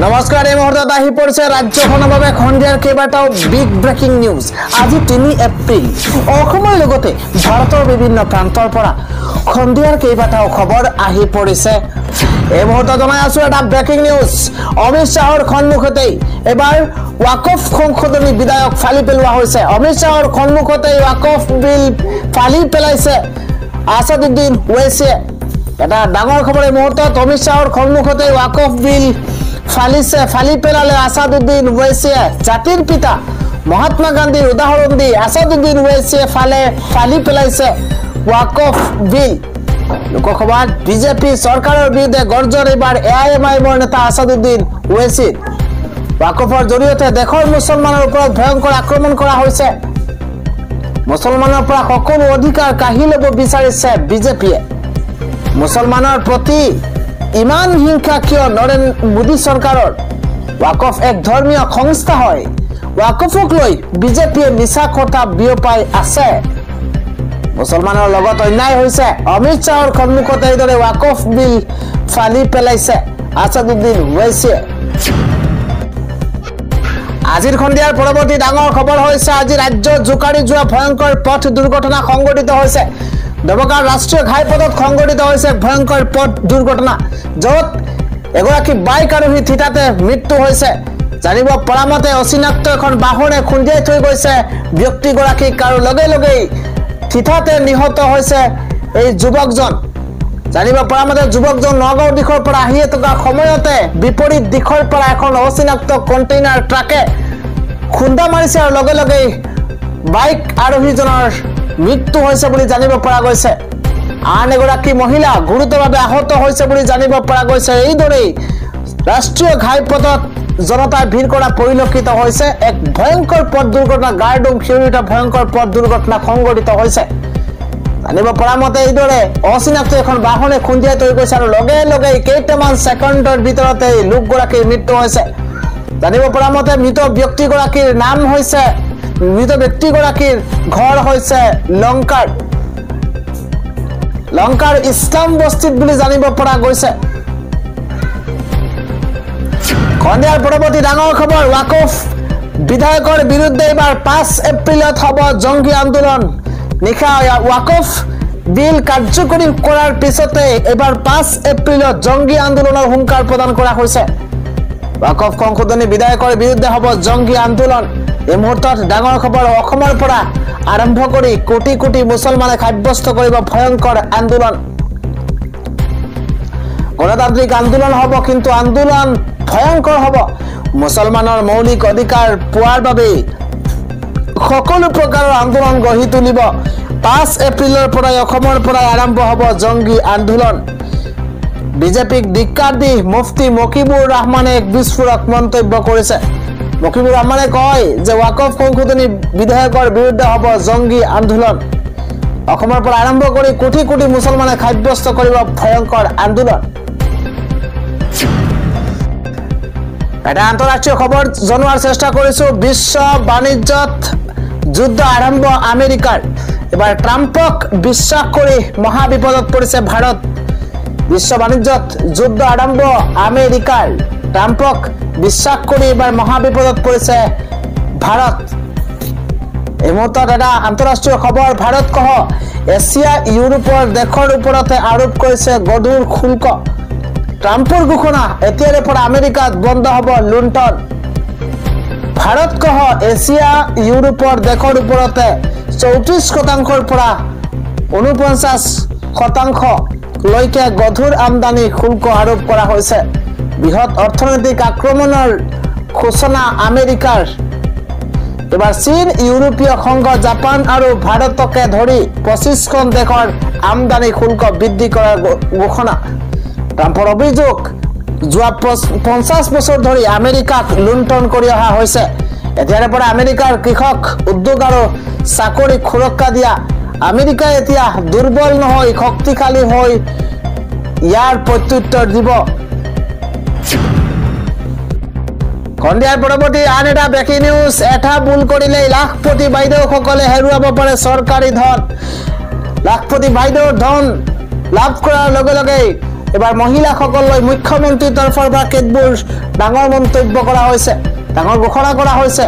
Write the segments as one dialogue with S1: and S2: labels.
S1: নমস্কাৰ এই মুহূৰ্তত আহি পৰিছে ৰাজ্যখনৰ বাবে খণ্ডিয়াৰ কেইবাটাও বিগ ব্ৰেকিং নিউজ। আজি 3 এপ্ৰিল অসমৰ লগতে ভাৰতৰ বিভিন্ন প্ৰান্তৰ পৰা খণ্ডিয়াৰ কেইবাটাও খবৰ আহি পৰিছে। এই মুহূৰ্তত জনাই আছো এটা ব্ৰেকিং নিউজ। অমিত শ্বাহৰ সন্মুখতেই এবাৰ ৱাকফ সংশোধনী বিধেয়ক ফালি পেলোৱা হৈছে। অমিত শ্বাহৰ সন্মুখতেই ৱাকফ বিল ফালি পেলাইছে আছাদুদ্দিন ওৱেইছিয়ে। এটা ডাঙৰ খবৰ এই মুহূৰ্তত অমিত শ্বাহৰ সন্মুখতেই ৱাকফ বিল ফালি পেলালে আছাদুদ্দিন ওৱেইছিয়ে। জাতিৰ পিতা মহাত্মা গান্ধীৰ উদাহৰণ দি আছাদুদ্দিন ওৱেইছিয়ে ফালি পেলাইছে ৱাকফ বিল। লোকসভাত বিজেপি চৰকাৰৰ বিৰুদ্ধে গৰ্জন এবাৰ AIMIMৰ নেতা আছাদুদ্দিন ওৱেইছিৰ। ৱাকফৰ জৰিয়তে দেশৰ মুছলমানৰ ওপৰত ভয়ংকৰ আক্ৰমণ কৰা হৈছে। মুছলমানৰ পৰা সকলো অধিকাৰ কাঢ়ি ল'ব বিচাৰিছে বিজেপিয়ে। মুছলমানৰ প্ৰতি ইমান হিংসা কিয় নৰেন্দ্ৰ মোদী চৰকাৰৰ? ৱাকফ এক ধৰ্মীয় সংস্থা হয়। ৱাকফক লৈ বিজেপিয়ে মিছা কথা বিয়পাই আছে। মুছলমানৰ লগত অন্যায় হৈছে। অমিত শ্বাহৰ সন্মুখত এইদৰে ৱাকফ বিল ফালি পেলাইছে আছাদুদ্দিন ওৱেইছিয়ে। আজিৰ সন্ধিয়াৰ পৰৱৰ্তী ডাঙৰ খবৰ হৈছে আজি ৰাজ্যত জোকাৰি যোৱা ভয়ংকৰ পথ দুৰ্ঘটনা সংঘটিত হৈছে। দেৱগাঁও ৰাষ্ট্ৰীয় ঘাইপথত সংঘটিত হৈছে ভয়ংকৰ পথ দুৰ্ঘটনা, য'ত এগৰাকী বাইক আৰোহী থিতাতে মৃত্যু হৈছে। জানিব পৰা মতে অচিনাক্ত এখন বাহনে খুন্দিয়াই থৈ গৈছে ব্যক্তিগৰাকীক আৰু লগে লগেই থিতাতে নিহত হৈছে এই যুৱকজন। জানিব পৰা মতে যুৱকজন নগাঁও দিশৰ পৰা আহি থকা সময়তে বিপৰীত দিশৰ পৰা এখন অচিনাক্ত কণ্টেইনাৰ ট্ৰাকে খুন্দা মাৰিছে আৰু লগে লগেই বাইক আৰোহীজনৰ মৃত্যু হৈছে বুলি জানিব পৰা গৈছে। আন এগৰাকী মহিলা গুৰুতৰভাৱে আহত হৈছে বুলি জানিব পৰা গৈছে। এইদৰেই ৰাষ্ট্ৰীয় ঘাইপথত জনতাই ভিৰ কৰা পৰিলক্ষিত হৈছে। এক ভয়ংকৰ পথ দুৰ্ঘটনা, গাৰডুম শিউৰি উঠা ভয়ংকৰ পথ দুৰ্ঘটনা সংঘটিত হৈছে। জানিব পৰা মতে এইদৰে অচিনাক্ত এখন বাহনে খুন্দিয়াই থৈ গৈছে আৰু লগে লগেই কেইটামান ছেকেণ্ডৰ ভিতৰতে লোকগৰাকীৰ মৃত্যু হৈছে। জানিব পৰা মতে মৃত ব্যক্তিগৰাকীৰ ঘৰ হৈছে লংকাৰ ইছলাম বস্তিত বুলি জানিব পৰা গৈছে। সন্ধিয়াৰ পৰৱৰ্তী ডাঙৰ খবৰ, ৱাকফ বিধায়কৰ বিৰুদ্ধে এইবাৰ 5 এপ্ৰিলত হ'ব জংগী আন্দোলন। নিশা ৱাকফ বিল কাৰ্যকৰী কৰাৰ পিছতে এইবাৰ 5 এপ্ৰিলত জংগী আন্দোলনৰ হুংকাৰ প্ৰদান কৰা হৈছে। ৱাকফ সংশোধনী বিধেয়কৰ বিৰুদ্ধে হ'ব জংগী আন্দোলন। এই মুহূৰ্তত ডাঙৰ খবৰ, অসমৰ পৰা আৰম্ভ কৰি কোটি কোটি মুছলমানে সাব্যস্ত কৰিব ভয়ংকৰ আন্দোলন। গণতান্ত্ৰিক আন্দোলন হ'ব, কিন্তু আন্দোলন ভয়ংকৰ হ'ব। মুছলমানৰ মৌলিক অধিকাৰ পোৱাৰ বাবে সকলো প্ৰকাৰৰ আন্দোলন গঢ়ি তুলিব। 5 এপ্ৰিলৰ পৰাই অসমৰ পৰাই আৰম্ভ হ'ব জংগী আন্দোলন। বিজেপিক ধিক্কাৰ দি মুফতি মকিবুৰ ৰহমানে এক বিস্ফোৰক মন্তব্য কৰিছে। মকিবুৰ ৰহমানে কয় যে ৱাকফ সংশোধনী বিধেয়কৰ বিৰুদ্ধে হ'ব জংগী আন্দোলন। অসমৰ পৰা আৰম্ভ কৰি কোটি কোটি মুছলমানে সাব্যস্ত কৰিব ভয়ংকৰ আন্দোলন। এটা আন্তঃৰাষ্ট্ৰীয় খবৰ জনোৱাৰ চেষ্টা কৰিছো। বিশ্ব বাণিজ্যত যুদ্ধ আৰম্ভ আমেৰিকাৰ। এবাৰ ট্ৰাম্পক বিশ্বাস কৰি মহা বিপদত পৰিছে ভাৰত। বিশ্ব বাণিজ্যত যুদ্ধ আৰম্ভ আমেৰিকাৰ। ট্ৰাম্পক বিশ্বাস কৰি এবাৰ মহা বিপদত পৰিছে ভাৰত। এই মুহূৰ্তত এটা আন্তঃৰাষ্ট্ৰীয় খবৰ, ভাৰতসহ এছিয়া ইউৰোপৰ দেশৰ ওপৰতে আৰোপ কৰিছে গধুৰ শুল্ক। ট্ৰাম্পৰ ঘোষণা, এতিয়াৰে পৰা আমেৰিকাত বন্ধ হ'ব লুণ্ঠন। ভাৰতসহ এছিয়া ইউৰোপৰ দেশৰ ওপৰতে 34% পৰা 49% লৈকে গধুৰ আমদানি শুল্ক আৰোপ কৰা হৈছে। বৃহৎ অৰ্থনৈতিক আক্ৰমণৰ সূচনা আমেৰিকাৰ। এবাৰ চীন, ইউৰোপীয় সংঘ, জাপান আৰু ভাৰতকে ধৰি 25খন দেশৰ আমদানি শুল্ক বৃদ্ধি কৰাৰ ঘোষণা। ট্ৰাম্পৰ অভিযোগ, যোৱা 50 বছৰ ধৰি আমেৰিকাক লুণ্ঠন কৰি অহা হৈছে। এতিয়াৰে পৰা আমেৰিকাৰ কৃষক, উদ্যোগ আৰু চাকৰিক সুৰক্ষা দিয়া। আমেৰিকাই এতিয়া দুৰ্বল নহয়, শক্তিশালী হৈ ইয়াৰ প্ৰত্যুত্তৰ দিব। সন্ধিয়াৰ পৰৱৰ্তী আন এটা ব্ৰেকিং নিউজ। এটা ভুল কৰিলেই লাখপতি বাইদেউসকলে হেৰুৱাব পাৰে চৰকাৰী ধন। লাখপতি বাইদেউৰ ধন লাভ কৰাৰ লগে লগেই এবাৰ মহিলাসকললৈ মুখ্যমন্ত্ৰীৰ তৰফৰ পৰা কেতবোৰ ডাঙৰ মন্তব্য কৰা হৈছে, ডাঙৰ ঘোষণা কৰা হৈছে।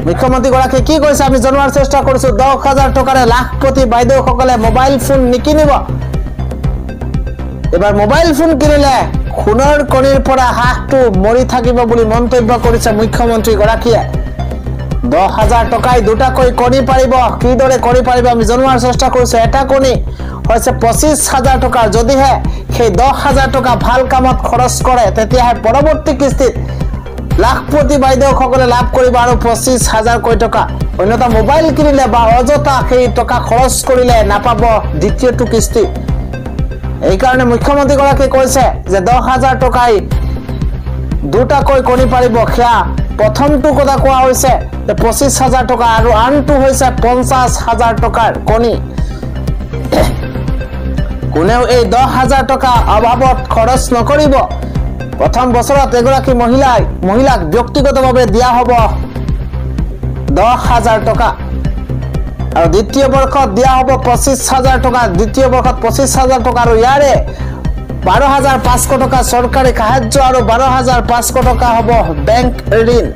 S1: মুখ্যমন্ত্ৰীগৰাকীয়ে কি কৈছে আমি জনোৱাৰ চেষ্টা কৰিছো। 10,000 টকাৰে লাখপতি বাইদেউসকলে মোবাইল ফোন নিকিনিব। এবাৰ মোবাইল ফোন কিনিলে সোণৰ কণীৰ পৰা হাঁহটো মৰি থাকিব বুলি মন্তব্য কৰিছে মুখ্যমন্ত্ৰীগৰাকীয়ে। 10,000 টকাই দুটাকৈ কণী পাৰিব। কিদৰে কণী পাৰিব আমি জনোৱাৰ চেষ্টা কৰিছো। এটা কণী হৈছে 25,000 টকাৰ। যদিহে সেই 10,000 টকা ভাল কামত খৰচ কৰে তেতিয়াহে পৰৱৰ্তী কিস্তিত লাখপতি বাইদেউসকলে লাভ কৰিব আৰু 25,000 টকা। অন্যথা মোবাইল কিনিলে বা অযথা সেই টকা খৰচ কৰিলে নাপাব দ্বিতীয়টো কিস্তি। এইকাৰণে মুখ্যমন্ত্ৰীগৰাকীয়ে কৈছে যে 10,000 টকাই দুটাকৈ কণী পাৰিব। সেয়া প্ৰথমটো কথা কোৱা হৈছে যে 25,000 টকা আৰু আনটো হৈছে 50,000 টকাৰ কণী। কোনেও এই 10,000 টকা অভাৱত খৰচ নকৰিব। প্ৰথম বছৰত এগৰাকী মহিলাক ব্যক্তিগতভাৱে দিয়া হ'ব 10,000 টকা আৰু দ্বিতীয় বৰ্ষত দিয়া হ'ব 25,000 টকা। দ্বিতীয় বৰ্ষত 25,000 টকা আৰু ইয়াৰে 12,500 টকা চৰকাৰী সাহায্য আৰু 12,500 টকা হ'ব বেংক ঋণ।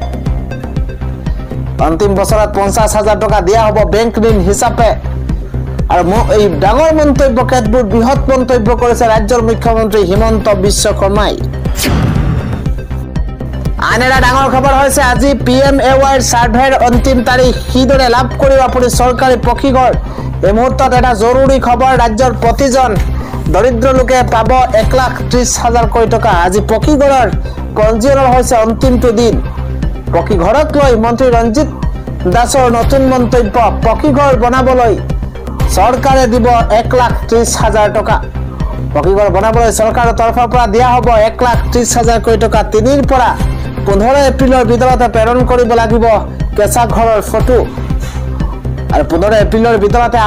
S1: অন্তিম বছৰত 50,000 টকা দিয়া হ'ব বেংক ঋণ হিচাপে। আৰু এই ডাঙৰ মন্তব্য কেতবোৰ বৃহৎ মন্তব্য কৰিছে ৰাজ্যৰ মুখ্যমন্ত্ৰী হিমন্ত বিশ্ব শৰ্মাই। আন এটা ডাঙৰ খবৰ হৈছে আজি PMAY সাৰ্ভেৰ অন্তিম তাৰিখ। কিদৰে লাভ কৰিব আপুনি চৰকাৰী পকীঘৰ। এই মুহূৰ্তত এটা জৰুৰী খবৰ। ৰাজ্যৰ প্ৰতিজন দৰিদ্ৰ লোকে পাব 1,30,000 টকা। আজি পকীঘৰৰ পঞ্জীয়নৰ হৈছে অন্তিমটো দিন। পকীঘৰক লৈ মন্ত্ৰী ৰঞ্জিত দাসৰ নতুন মন্তব্য। পকীঘৰ বনাবলৈ চৰকাৰে দিব 1,30,000 টকা। পকীঘৰ বনাবলৈ চৰকাৰৰ তৰফৰ পৰা দিয়া হ'ব 1,30,000 টকা। 3 পৰা 15 এপ্ৰিলৰ ভিতৰতে প্ৰেৰণ কৰিব লাগিব কেঁচা ঘৰৰ ফটো আৰু 15 এপ্ৰিলৰ ভিতৰতে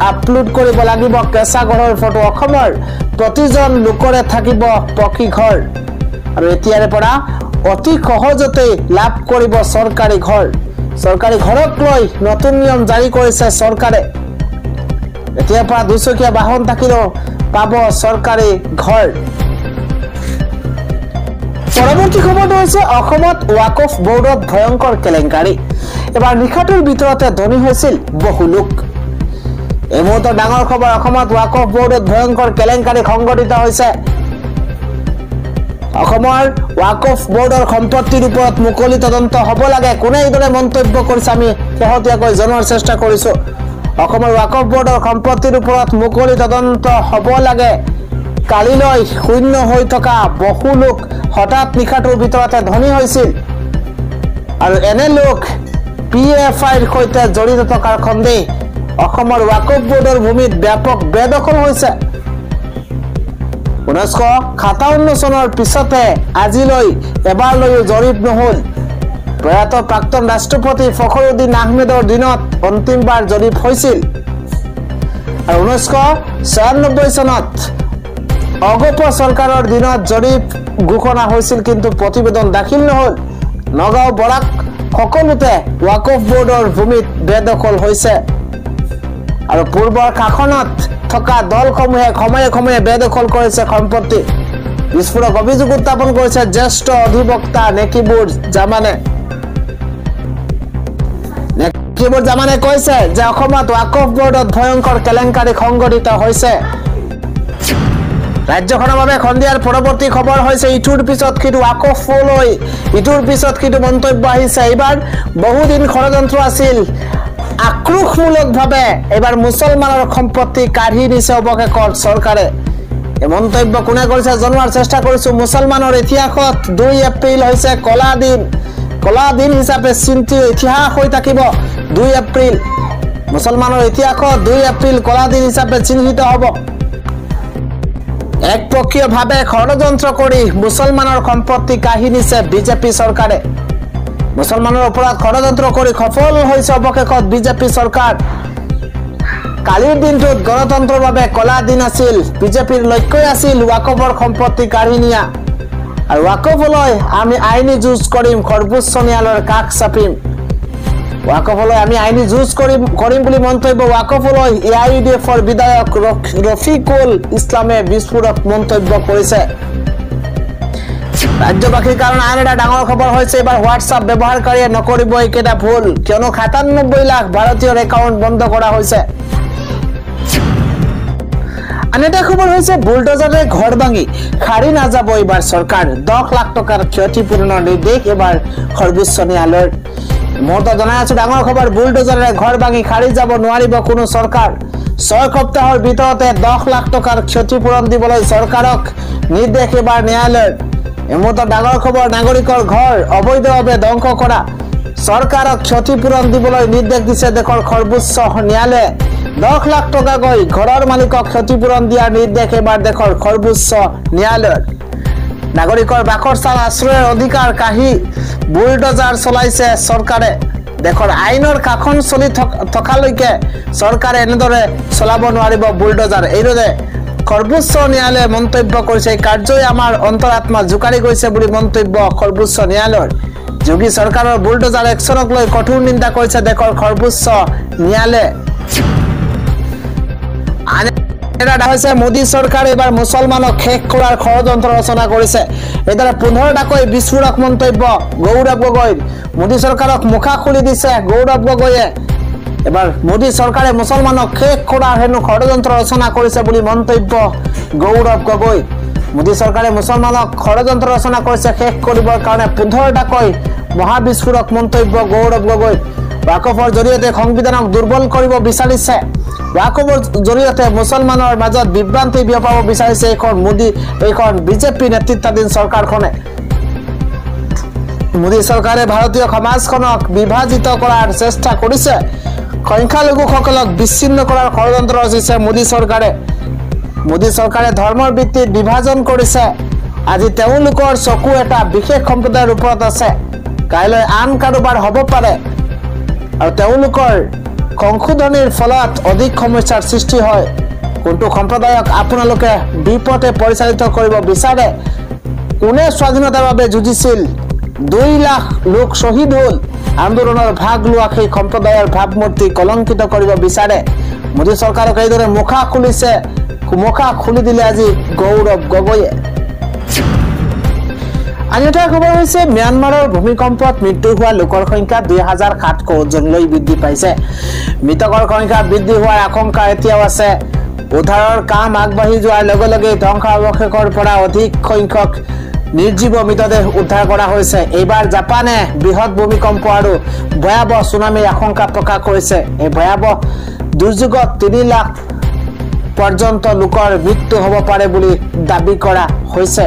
S1: আপলোড কৰিব লাগিব কেঁচা ঘৰৰ ফটো। অসমৰ প্ৰতিজন লোকৰে থাকিব পকী ঘৰ আৰু এতিয়াৰে পৰা অতি সহজতে লাভ কৰিব চৰকাৰী ঘৰ। চৰকাৰী ঘৰক লৈ নতুন নিয়ম জাৰি কৰিছে চৰকাৰে। এতিয়াৰ পৰা দুচকীয়া বাহন থাকিলেও পাব চৰকাৰী ঘৰ। পৰৱৰ্তী খবৰটো হৈছে অসমত ৱাকফ বোৰ্ডত ভয়ংকৰ কেলেংকাৰী। এবাৰ নিশাটোৰ ভিতৰতে ধনী হৈছিল বহু লোক। এই মুহূৰ্তৰ ডাঙৰ খবৰ। অসমত ৱাকফ বোৰ্ডত ভয়ংকৰ কেলেংকাৰী সংঘটিত হৈছে। অসমৰ ৱাকফ বোৰ্ডৰ সম্পত্তিৰ ওপৰত মুকলি তদন্ত হ'ব লাগে। কোনে এইদৰে মন্তব্য কৰিছে আমি শেহতীয়াকৈ জনোৱাৰ চেষ্টা কৰিছো। অসমৰ ৱাকফ বোৰ্ডৰ সম্পত্তিৰ ওপৰত মুকলি তদন্ত হ'ব লাগে। কালিলৈ শূন্য হৈ থকা বহু লোক হঠাৎ নিশাটোৰ ভিতৰতে ধনী হৈছিল আৰু এনে লোক PFIৰ সৈতে জড়িত থকাৰ সন্দেহ। অসমৰ ৱাকফ বোৰ্ডৰ ভূমিত ব্যাপক বেদখল হৈছে। 1957 চনৰ পিছতে আজিলৈ এবাৰলৈও জৰীপ নহল। প্ৰয়াত প্ৰাক্তন ৰাষ্ট্ৰপতি ফখৰুদ্দিন আহমেদৰ দিনত অন্তিমবাৰ জৰীপ হৈছিল আৰু 1996 চনত অগপ চৰকাৰৰ দিনত জৰীপ ঘোষণা হৈছিল, কিন্তু প্ৰতিবেদন দাখিল নহল। নগাঁও বৰাক সকলোতে ৱাকফ বোৰ্ডৰ ভূমিত বেদখল হৈছে আৰু পূৰ্বৰ শাসনত থকা দলসমূহে সময়ে সময়ে বেদখল কৰিছে সম্পত্তি। বিস্ফোৰক অভিযোগ উত্থাপন কৰিছে জ্যেষ্ঠ অধিবক্তা নেকিবুৰ জামানে। নেকিবুৰ জামানে কৈছে যে অসমত ৱাকফ বোৰ্ডত ভয়ংকৰ কেলেংকাৰী সংঘটিত হৈছে। ৰাজ্যখনৰ বাবে সন্ধিয়াৰ পৰৱৰ্তী খবৰ হৈছে ইটোৰ পিছত সিটো ৱাকফলৈ ইটোৰ পিছত সিটো মন্তব্য আহিছে। এইবাৰ বহুদিন ষড়যন্ত্ৰ আছিল। আক্ৰোশমূলকভাৱে এইবাৰ মুছলমানৰ সম্পত্তি কাঢ়ি নিছে অৱশেষত চৰকাৰে। এই মন্তব্য কোনে কৰিছে জনোৱাৰ চেষ্টা কৰিছো। মুছলমানৰ ইতিহাসত 2 এপ্ৰিল হৈছে কলা দিন হিচাপে চিন্তিত ইতিহাস হৈ থাকিব। 2 এপ্ৰিল মুছলমানৰ ইতিহাসত 2 এপ্ৰিল কলা দিন হিচাপে চিহ্নিত হ'ব। একপক্ষীয়ভাৱে ষড়যন্ত্ৰ কৰি মুছলমানৰ সম্পত্তি কাঢ়ি নিছে বিজেপি চৰকাৰে। মুছলমানৰ ওপৰত ষড়যন্ত্ৰ কৰি সফল হৈছে অৱশেষত বিজেপি চৰকাৰ। কালিৰ দিনটোত গণতন্ত্ৰৰ বাবে কলা দিন আছিল। বিজেপিৰ লক্ষ্যই আছিল ৱাকফৰ সম্পত্তি কাঢ়ি নিয়া আৰু ৱাকফলৈ আমি আইনী যুঁজ কৰিম, সৰ্বোচ্চ ন্যায়ালয়ৰ কাষ চাপিম। ওয়াকফলৈ আমি আইনী যুঁজ কৰিম বুলি মন্তব্য ওয়াকফলৈ এআইইউডিএফৰ বিধায়ক ৰফিকুল ইছলামে বিস্ফোৰক মন্তব্য কৰিছে ৰাজ্যবাসীৰ কাৰণে আন এটা ডাঙৰ খবৰ হৈছে এবাৰ হোৱাটছআপ ব্যৱহাৰকাৰীয়ে নকৰিব একেটা ভুল কিয়নো ৯৭ লাখ ভাৰতীয়ৰ একাউণ্ট বন্ধ কৰা হৈছে আন এটা খবৰ হৈছে বুলডোজাৰে ঘৰ ভাঙি খাৰি নাযাব এবাৰ চৰকাৰ ১০ লাখ টকাৰ ক্ষতিপূৰণৰ নিৰ্দেশ এবাৰ সৰ্বোচ্চ ন্যায়ালয়ৰ মত জনাই আছো ডাঙৰ খবৰ বুলডোজাৰে ঘৰ ভাঙি খাৰি যাব নোৱাৰিব কোনো চৰকাৰ ৬ সপ্তাহৰ ভিতৰতে ১০ লাখ টকাৰ ক্ষতিপূৰণ দিবলৈ চৰকাৰক নিৰ্দেশ এবাৰ ন্যায়ালয়ৰ এমত ডাঙৰ খবৰ নাগৰিকৰ ঘৰ অবৈধভাৱে ধ্বংস কৰা চৰকাৰক ক্ষতিপূৰণ দিবলৈ নিৰ্দেশ দিছে দেশৰ সৰ্বোচ্চ ন্যায়ালয়ে ১০ লাখ টকাকৈ ঘৰৰ মালিকক ক্ষতিপূৰণ দিয়াৰ নিৰ্দেশ এবাৰ দেশৰ সৰ্বোচ্চ ন্যায়ালয়ৰ নাগৰিকৰ বাসস্থান আশ্ৰয়ৰ অধিকাৰ কাহি বুলডোজাৰ চলাইছে চৰকাৰে দেশৰ আইনৰ কাখন চলি থকালৈকে চৰকাৰে এনেদৰে চলাব নোৱাৰিব বুলডোজাৰ এইদৰে সৰ্বোচ্চ ন্যায়ালয়ে মন্তব্য কৰিছে কাৰ্যই আমাৰ অন্তৰাত্মা জোকাৰি গৈছে বুলি মন্তব্য সৰ্বোচ্চ ন্যায়ালয়ৰ যোগী চৰকাৰৰ বুলডোজাৰ একশ্যনক লৈ কঠোৰ নিন্দা কৰিছে দেশৰ সৰ্বোচ্চ ন্যায়ালয়ে এটা হৈছে মোদী চৰকাৰে এবাৰ মুছলমানক শেষ কৰাৰ ষড়যন্ত্ৰ ৰচনা কৰিছে এদৰে ১৫টাকৈ বিস্ফোৰক মন্তব্য গৌৰৱ গগৈৰ মোদী চৰকাৰক মুখা খুলি দিছে গৌৰৱ গগৈয়ে এবাৰ মোদী চৰকাৰে মুছলমানক শেষ কৰাৰ হেনো ষড়যন্ত্ৰ ৰচনা কৰিছে বুলি মন্তব্য গৌৰৱ গগৈ মোদী চৰকাৰে মুছলমানক ষড়যন্ত্ৰ ৰচনা কৰিছে শেষ কৰিবৰ কাৰণে ১৫টাকৈ মহাবিস্ফোৰক মন্তব্য গৌৰৱ গগৈ ওয়াকফৰ জৰিয়তে সংবিধানক দুৰ্বল কৰিব বিচাৰিছে ওয়াকফৰ জৰিয়তে মুছলমানৰ মাজত বিভ্ৰান্তি বিয়পাব বিচাৰিছে এইখন বিজেপি নেতৃত্বাধীন চৰকাৰখনে মোদী চৰকাৰে ভাৰতীয় সমাজখনক বিভাজিত কৰাৰ চেষ্টা কৰিছে সংখ্যালঘুসকলক বিচ্ছিন্ন কৰাৰ ষড়যন্ত্ৰ ৰচিছে মোদী চৰকাৰে ধৰ্মৰ ভিত্তিত বিভাজন কৰিছে আজি তেওঁলোকৰ চকু এটা বিশেষ সম্প্ৰদায়ৰ ওপৰত আছে কাইলৈ আন কাৰোবাৰ হ'ব পাৰে আৰু তেওঁলোকৰ সংশোধনীৰ ফলত অধিক সমস্যাৰ সৃষ্টি হয় কোনটো সম্প্ৰদায়ক আপোনালোকে বিপথে পৰিচালিত কৰিব বিচাৰে কোনে স্বাধীনতাৰ বাবে যুঁজিছিল ২ লাখ লোক শহীদ হ'ল আন্দোলনৰ ভাগ লোৱা সেই সম্প্ৰদায়ৰ ভাৱমূৰ্তি কলংকিত কৰিব বিচাৰে মোদী চৰকাৰক এইদৰে মুখা খুলি দিলে আজি গৌৰৱ গগৈয়ে আন এটা খবৰ হৈছে ম্যানমাৰৰ ভূমিকম্পত মৃত্যু হোৱা লোকৰ সংখ্যা ২০০৭ জনলৈ বৃদ্ধি পাইছে মৃতকৰ সংখ্যা বৃদ্ধি হোৱাৰ আশংকা এতিয়াও আছে উদ্ধাৰৰ কাম আগবাঢ়ি যোৱাৰ লগে লগে ধ্বংসাৱশেষৰ পৰা অধিক সংখ্যক নিৰ্জীৱ মৃতদেহ উদ্ধাৰ কৰা হৈছে এইবাৰ জাপানে বৃহৎ ভূমিকম্প আৰু ভয়াৱহ সুনামিৰ আশংকা প্ৰকাশ কৰিছে এই ভয়াৱহ দুৰ্যোগত ৩ লাখ পৰ্যন্ত লোকৰ মৃত্যু হ'ব পাৰে বুলি দাবী কৰা হৈছে